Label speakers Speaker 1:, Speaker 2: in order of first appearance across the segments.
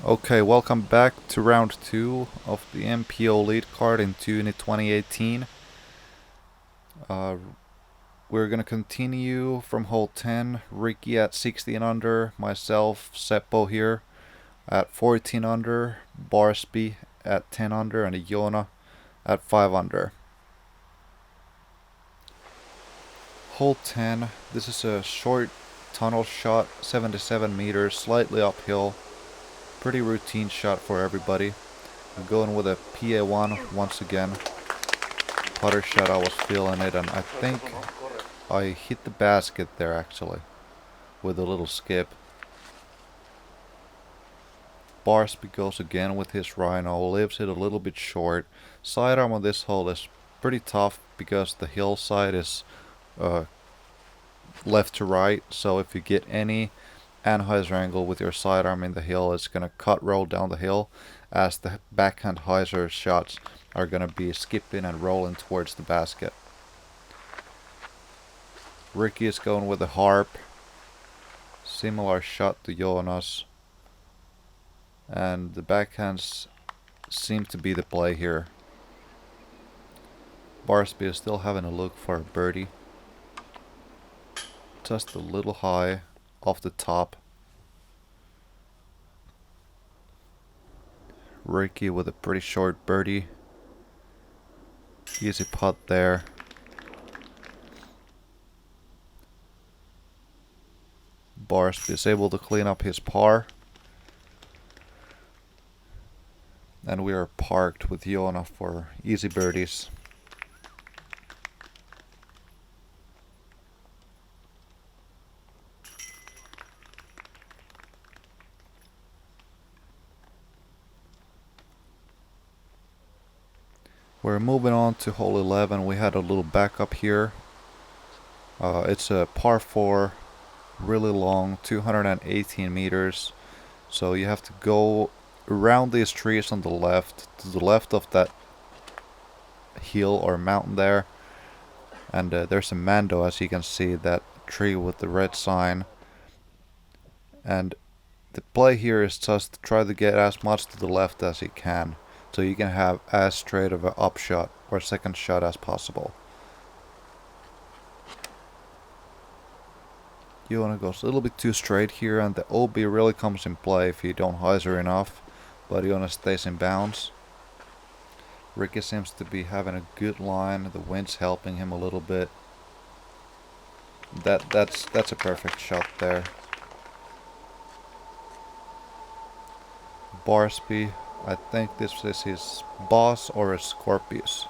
Speaker 1: Okay, welcome back to round 2 of the MPO lead card in Tyyni 2018. Uh, we're gonna continue from hole 10. Ricky at 16 under, myself, Seppo here at 14 under, Barsby at 10 under, and Joona at 5 under. Hole 10, this is a short tunnel shot, 77 meters, slightly uphill. Pretty routine shot for everybody. I'm going with a PA1 once again. Putter shot, I was feeling it, and I think I hit the basket there actually with a little skip. Barsby goes again with his Rhino, leaves it a little bit short. Sidearm on this hole is pretty tough because the hillside is uh, left to right, so if you get any anhyzer angle with your sidearm in the hill, it's gonna cut roll down the hill, as the backhand hyzer shots are gonna be skipping and rolling towards the basket. Ricky is going with a harp, similar shot to Joona's, and the backhands seem to be the play here. Barsby is still having a look for a birdie. Just a little high off the top. Ricky with a pretty short birdie. Easy putt there. Barsby is able to clean up his par. And we are parked with Joona for easy birdies. We're moving on to hole 11. We had a little backup here. It's a par 4, really long, 218 meters. So you have to go around these trees on the left, to the left of that hill or mountain there. And there's a Mando, as you can see, that tree with the red sign. And the play here is just to try to get as much to the left as you can, so you can have as straight of an upshot or second shot as possible. Joona goes a little bit too straight here, and the OB really comes in play if you don't hyzer enough, but Joona stays in bounds. Ricky seems to be having a good line, the wind's helping him a little bit. That's a perfect shot there. Barsby, I think this is his boss or a Scorpius.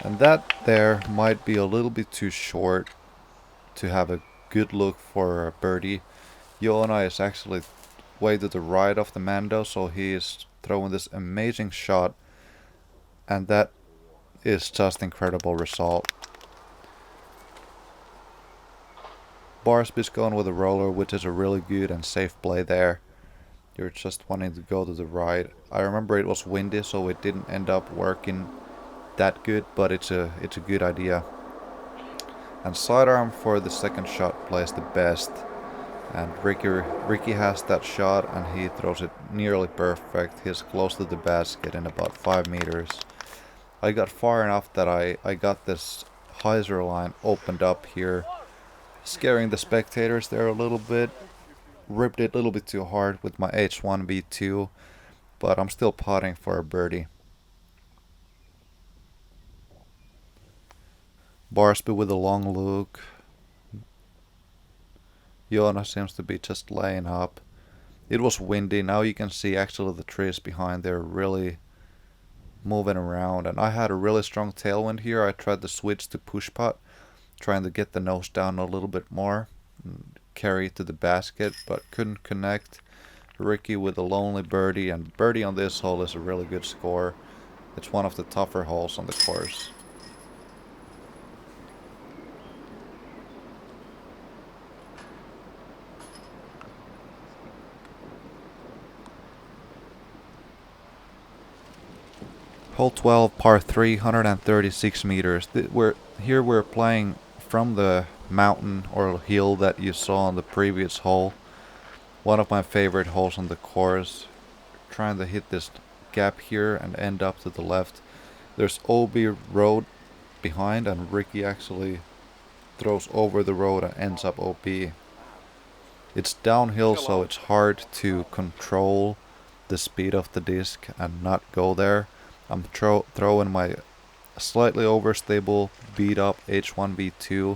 Speaker 1: And that there might be a little bit too short to have a good look for a birdie. Joona is actually way to the right of the Mando, so he is throwing this amazing shot, and that is just incredible result. Barsby's going with a roller, which is a really good and safe play there. You're just wanting to go to the right. I remember it was windy, so it didn't end up working that good, but it's a good idea. And sidearm for the second shot plays the best. And Ricky has that shot, and he throws it nearly perfect. He's close to the basket in about 5 meters. I got far enough that I got this hyzer line opened up here, scaring the spectators there a little bit. Ripped it a little bit too hard with my H1V2, but I'm still putting for a birdie. Barsby with a long look. Joona seems to be just laying up. It was windy. Now you can see actually the trees behind there really moving around, and I had a really strong tailwind here. I tried to switch to push putt, trying to get the nose down a little bit more and carry it to the basket, but couldn't connect. Ricky with a lonely birdie, and birdie on this hole is a really good score. It's one of the tougher holes on the course. Hole 12, par 3, 136 meters. We're playing from the mountain or hill that you saw on the previous hole. One of my favorite holes on the course. Trying to hit this gap here and end up to the left. There's OB road behind, and Ricky actually throws over the road and ends up OB. It's downhill, so it's hard to control the speed of the disc and not go there. I'm throwing my slightly overstable beat up H1V2,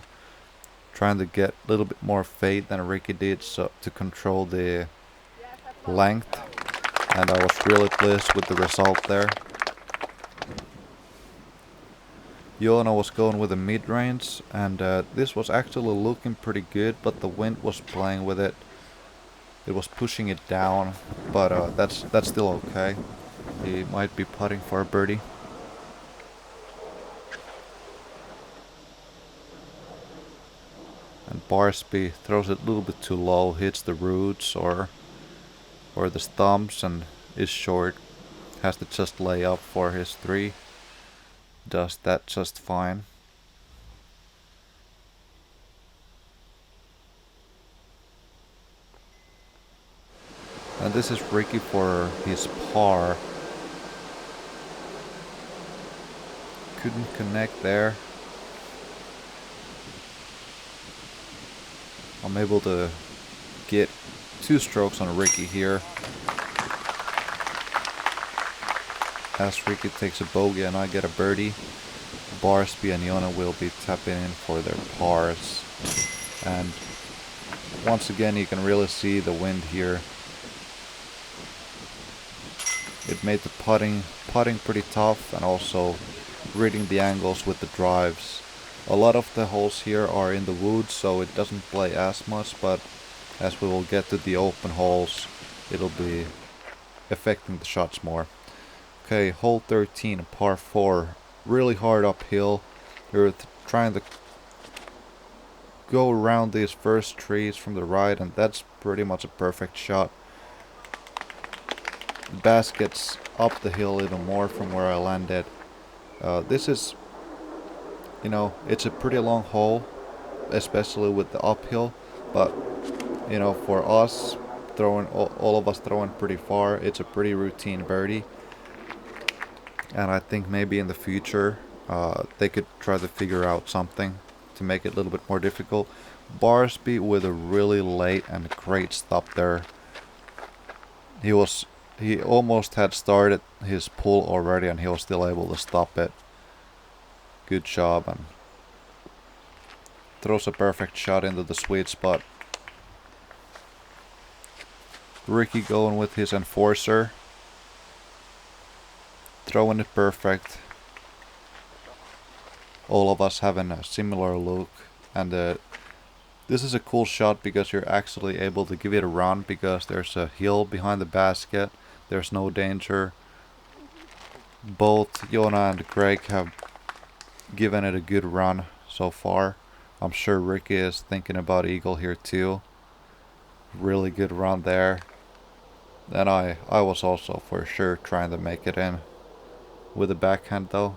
Speaker 1: trying to get a little bit more fade than Ricky did, so to control the length, and I was really pleased with the result there. Joona was going with a mid-range, and this was actually looking pretty good, but the wind was playing with it. It was pushing it down, but that's still okay. He might be putting for a birdie. And Barsby throws it a little bit too low, hits the roots or the stumps, and is short. Has to just lay up for his 3. Does that just fine. And this is Ricky for his par. Couldn't connect there. I'm able to get 2 strokes on Ricky here. As Ricky takes a bogey and I get a birdie, Barsby and Joona will be tapping in for their pars. And once again you can really see the wind here. It made the putting pretty tough, and also reading the angles with the drives. A lot of the holes here are in the woods, so it doesn't play as much, but as we will get to the open holes, it'll be affecting the shots more. Okay, hole 13, par 4. Really hard uphill. You're trying to go around these first trees from the right, and that's pretty much a perfect shot. The basket's up the hill even more from where I landed. This is, it's a pretty long hole, especially with the uphill, but for us throwing, all of us throwing pretty far, it's a pretty routine birdie. And I think maybe in the future they could try to figure out something to make it a little bit more difficult. Barsby with a really late and great stop there. He almost had started his pull already, and he was still able to stop it. Good job, and throws a perfect shot into the sweet spot. Ricky going with his enforcer, throwing it perfect. All of us having a similar look, and this is a cool shot because you're actually able to give it a run, because there's a hill behind the basket. There's no danger. Both Joona and Gregg have given it a good run so far. I'm sure Ricky is thinking about eagle here too. Really good run there. And I was also for sure trying to make it in with a backhand though.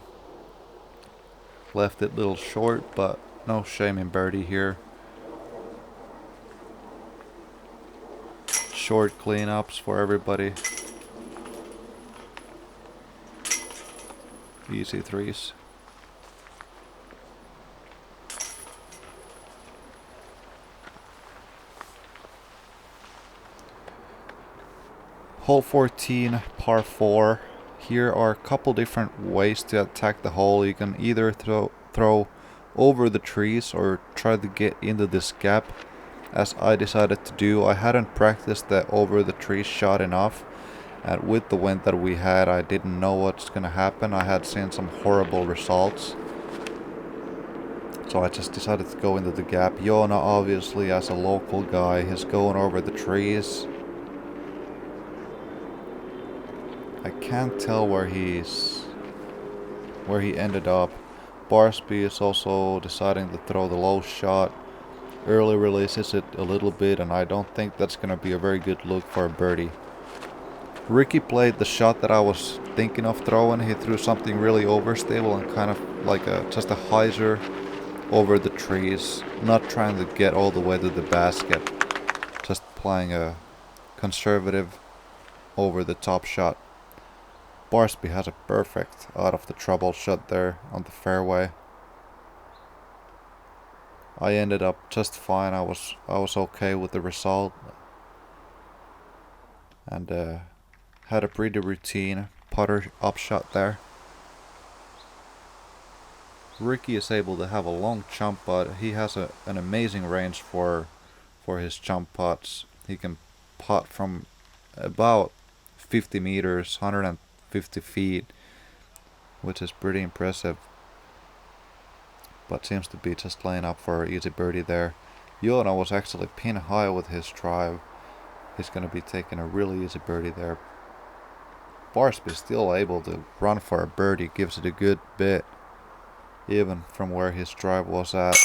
Speaker 1: Left it a little short, but no shame in birdie here. Short cleanups for everybody. Easy 3s. Hole 14, par 4. Here are a couple different ways to attack the hole. You can either throw over the trees or try to get into this gap, as I decided to do. I hadn't practiced the over the trees shot enough, and with the wind that we had, I didn't know what's gonna happen. I had seen some horrible results, so I just decided to go into the gap. Joona, obviously as a local guy, is going over the trees. I can't tell where he ended up. Barsby is also deciding to throw the low shot. Early releases it a little bit, and I don't think that's gonna be a very good look for a birdie. Ricky played the shot that I was thinking of throwing. He threw something really overstable and kind of like just a hyzer over the trees, not trying to get all the way to the basket, just playing a conservative over the top shot. Barsby has a perfect out of the trouble shot there on the fairway. I ended up just fine. I was okay with the result, and had a pretty routine putter upshot there. Ricky is able to have a long jump putt. He has an amazing range for his jump putts. He can putt from about 50 meters, 150 feet, which is pretty impressive. But seems to be just laying up for an easy birdie there. Joona was actually pin high with his drive. He's going to be taking a really easy birdie there. Barsby still able to run for a birdie, gives it a good bit, even from where his drive was at.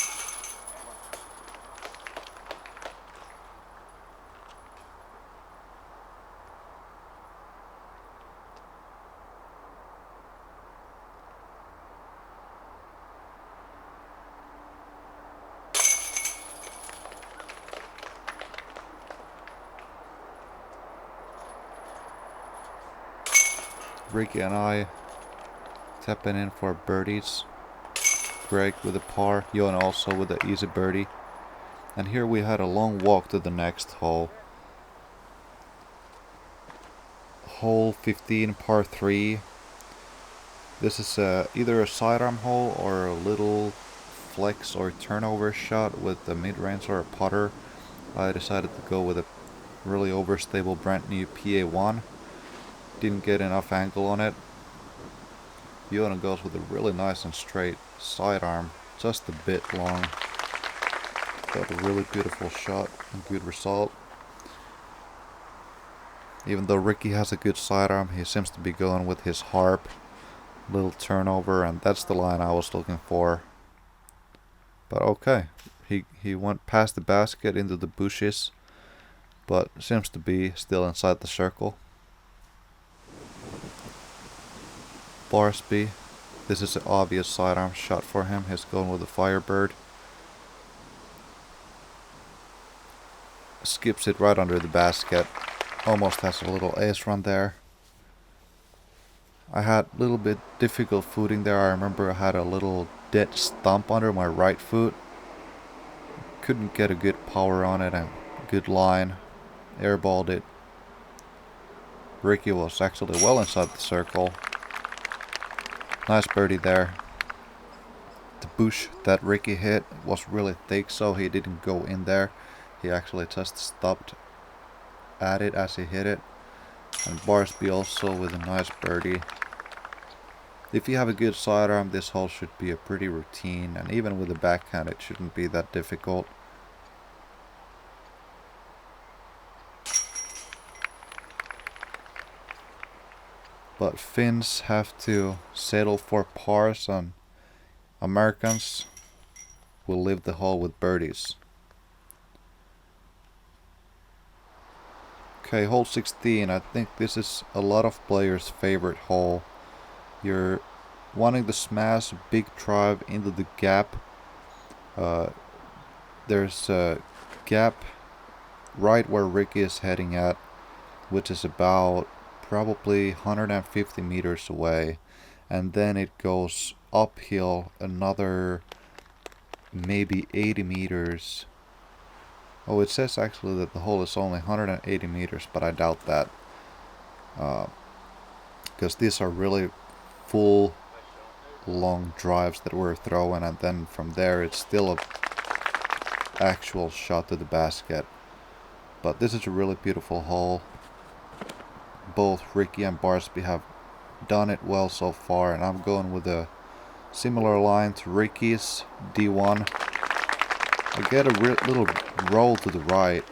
Speaker 1: Ricky and I tapping in for birdies. Gregg with a par, Joona also with an easy birdie. And here we had a long walk to the next hole. Hole 15, par 3. This is either a sidearm hole or a little flex or turnover shot with a mid-range or a putter. I decided to go with a really overstable brand new PA1. Didn't get enough angle on it. Joona goes with a really nice and straight sidearm, just a bit long. Got a really beautiful shot and good result. Even though Ricky has a good sidearm, he seems to be going with his harp. Little turnover, and that's the line I was looking for. But okay, he went past the basket into the bushes, but seems to be still inside the circle. Barsby, this is an obvious sidearm shot for him. He's going with a Firebird. Skips it right under the basket. Almost has a little ace run there. I had a little bit difficult footing there. I remember I had a little dead stump under my right foot. Couldn't get a good power on it and good line. Airballed it. Ricky was actually well inside the circle. Nice birdie there. The bush that Ricky hit was really thick, so he didn't go in there. He actually just stopped at it as he hit it. And Barsby also with a nice birdie. If you have a good sidearm, this hole should be a pretty routine, and even with the backhand it shouldn't be that difficult. But Finns have to settle for pars, and Americans will leave the hole with birdies. Okay, hole 16. I think this is a lot of players' favorite hole. You're wanting to smash a big drive into the gap. There's a gap right where Ricky is heading at, which is about probably 150 meters away, and then it goes uphill another maybe 80 meters. Oh, it says actually that the hole is only 180 meters, but I doubt that, because these are really full long drives that we're throwing, and then from there it's still a actual shot to the basket. But this is a really beautiful hole. Both Ricky and Barsby have done it well so far, and I'm going with a similar line to Ricky's D1. I get a little roll to the right.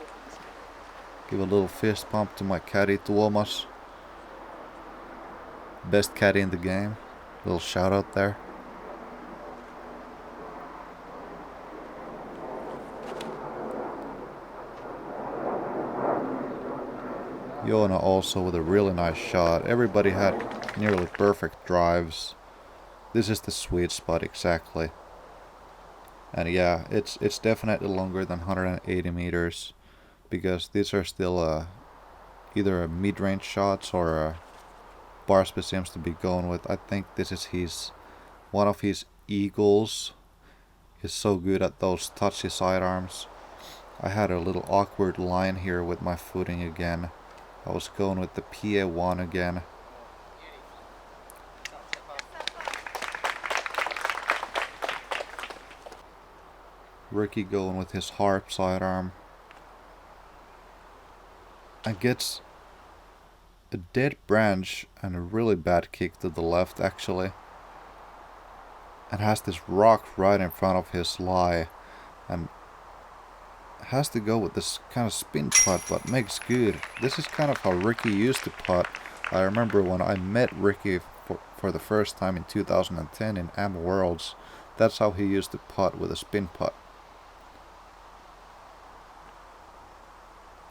Speaker 1: Give a little fist pump to my caddy Tuomas. Best caddy in the game. Little shout out there. Joona also with a really nice shot. Everybody had nearly perfect drives. This is the sweet spot exactly. And yeah, it's definitely longer than 180 meters because these are still either a mid-range shots or Barsby seems to be going with. I think this is his one of his eagles. He's so good at those touchy sidearms. I had a little awkward line here with my footing again. I was going with the PA1 again. Ricky going with his harp sidearm. And gets a dead branch and a really bad kick to the left actually. And has this rock right in front of his lie. And has to go with this kind of spin putt, but makes good. This is kind of how Ricky used to putt. I remember when I met Ricky for the first time in 2010 in Am Worlds. That's how he used to putt, with a spin putt.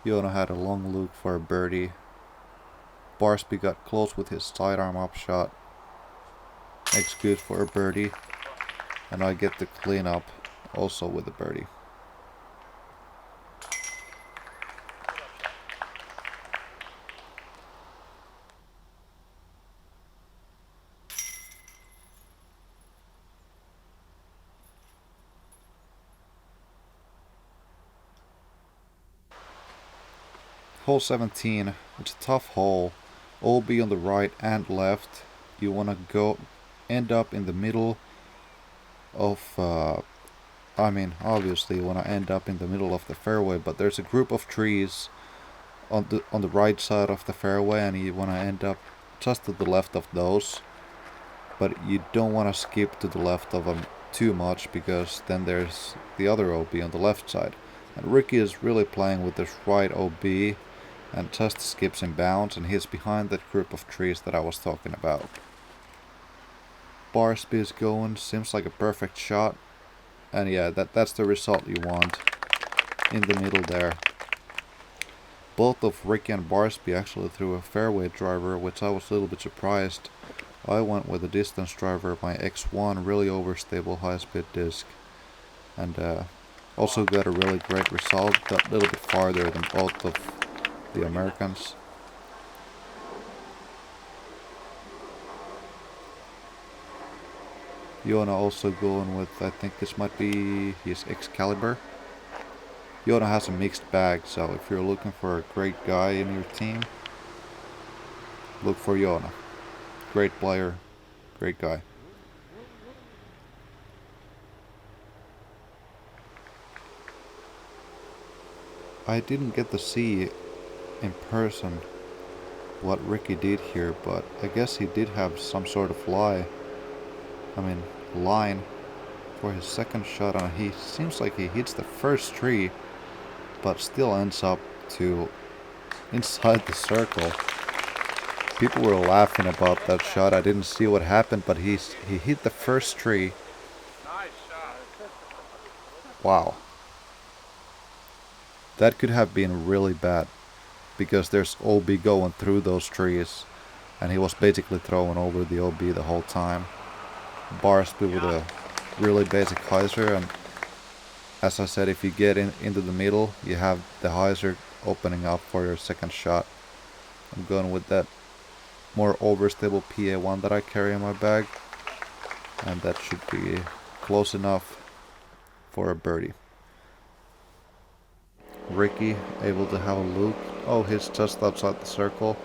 Speaker 1: Joona had a long look for a birdie. Barsby got close with his sidearm upshot. Makes good for a birdie. And I get the clean up also with a birdie. Hole 17, it's a tough hole. OB on the right and left. You want to end up in the middle of, obviously you want to end up in the middle of the fairway, but there's a group of trees on the right side of the fairway, and you want to end up just to the left of those. But you don't want to skip to the left of them too much, because then there's the other OB on the left side. And Ricky is really playing with this right OB, and just skips in bounds, and he's behind that group of trees that I was talking about. Barsby is going, seems like a perfect shot, and yeah, that's the result you want in the middle there. Both of Ricky and Barsby actually threw a fairway driver, which I was a little bit surprised. I went with a distance driver, my X1, really overstable high-speed disc, and also got a really great result, got a little bit farther than both of the Americans. Joona also going with, I think this might be his Excalibur. Joona has a mixed bag, so if you're looking for a great guy in your team, look for Joona. Great player, great guy. I didn't get to see in person what Ricky did here, but I guess he did have some sort of line for his second shot, and he seems like he hits the first tree, but still ends up to inside the circle. People were laughing about that shot. I didn't see what happened, but he hit the first tree. Nice shot. Wow. That could have been really bad, because there's OB going through those trees, and he was basically throwing over the OB the whole time. Barsby with a really basic hyzer, and as I said, if you get into the middle, you have the hyzer opening up for your second shot. I'm going with that more overstable PA1 that I carry in my bag, and that should be close enough for a birdie. Ricky able to have a look. Oh, he's just outside the circle,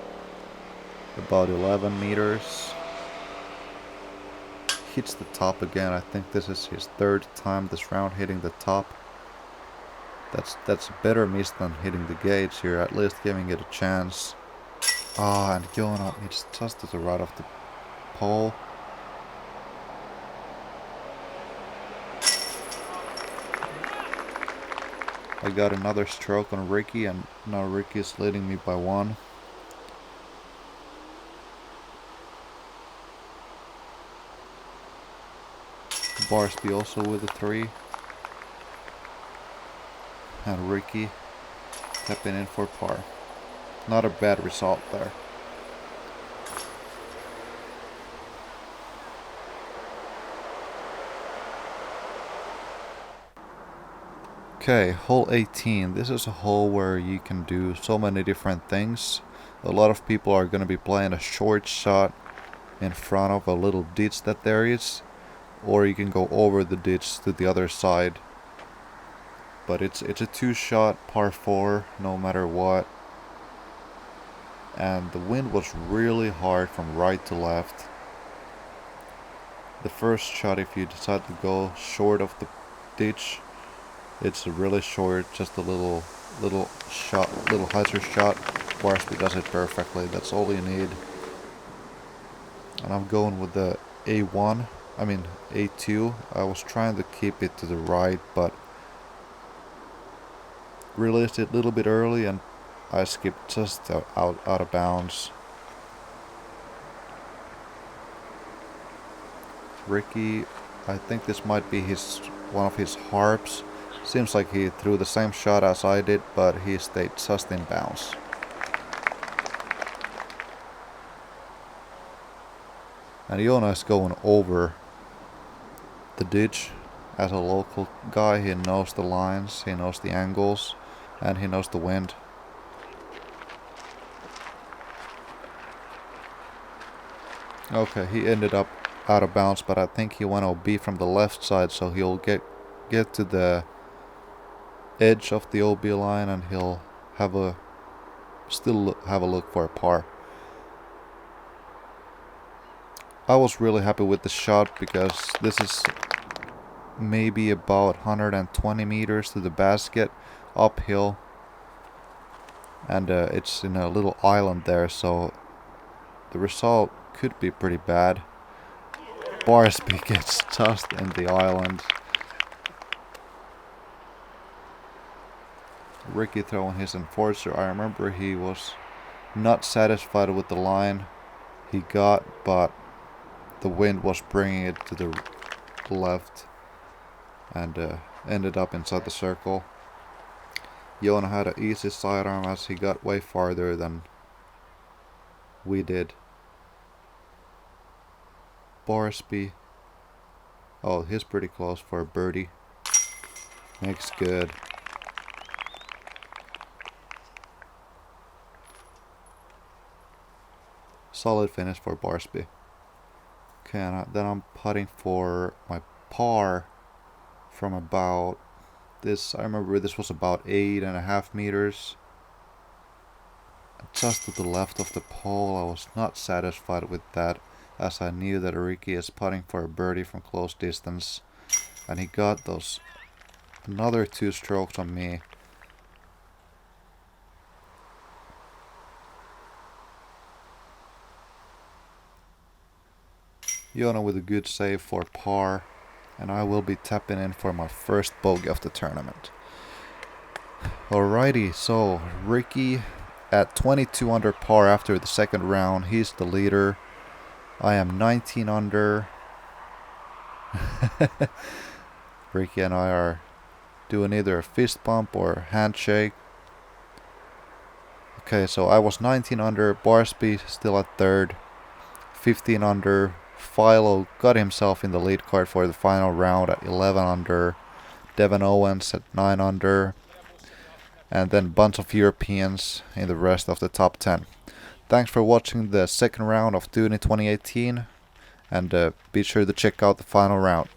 Speaker 1: about 11 meters. Hits the top again. I think this is his third time this round hitting the top. That's a better miss than hitting the gauge here, at least giving it a chance. And Joona, it's just to the right of the pole. I got another stroke on Ricky, and now Ricky is leading me by one. Barsby also with a 3. And Ricky tapping in for par. Not a bad result there. Okay, hole 18. This is a hole where you can do so many different things. A lot of people are going to be playing a short shot in front of a little ditch that there is, or you can go over the ditch to the other side. But it's a two-shot par 4 no matter what. And the wind was really hard from right to left. The first shot, if you decide to go short of the ditch, it's really short, just a little shot, little hyzer shot. Barsby does it perfectly. That's all you need. And I'm going with the A2. I was trying to keep it to the right, but released it a little bit early and I skipped just out of bounds. Ricky, I think this might be one of his harps. Seems like he threw the same shot as I did, but he stayed just in bounds. And Joona is going over the ditch. As a local guy, he knows the lines, he knows the angles, and he knows the wind. Okay, he ended up out of bounds, but I think he went OB from the left side, so he'll get to the edge of the OB line and he'll still have a look for a par. I was really happy with the shot because this is maybe about 120 meters to the basket uphill, and it's in a little island there, so the result could be pretty bad. Barsby gets tossed in the island. Ricky throwing his enforcer. I remember he was not satisfied with the line he got, but the wind was bringing it to the left and ended up inside the circle. Joona had an easy sidearm as he got way farther than we did. Barsby, oh, he's pretty close for a birdie. Makes good. Solid finish for Barsby. Okay, and then I'm putting for my par from about this. I remember this was about 8.5 meters. Just to the left of the pole. I was not satisfied with that, as I knew that Ricky is putting for a birdie from close distance, and he got those another 2 strokes on me. Joona with a good save for par, and I will be tapping in for my first bogey of the tournament. Alrighty, so Ricky at 22 under par after the second round. He's the leader. I am 19 under. Ricky and I are doing either a fist bump or handshake. Okay, so I was 19 under. Barsby still at third. 15 under. Philo got himself in the lead card for the final round at 11 under. Devon Owens at 9 under. And then a bunch of Europeans in the rest of the top 10. Thanks for watching the second round of Tyyni 2018. And be sure to check out the final round.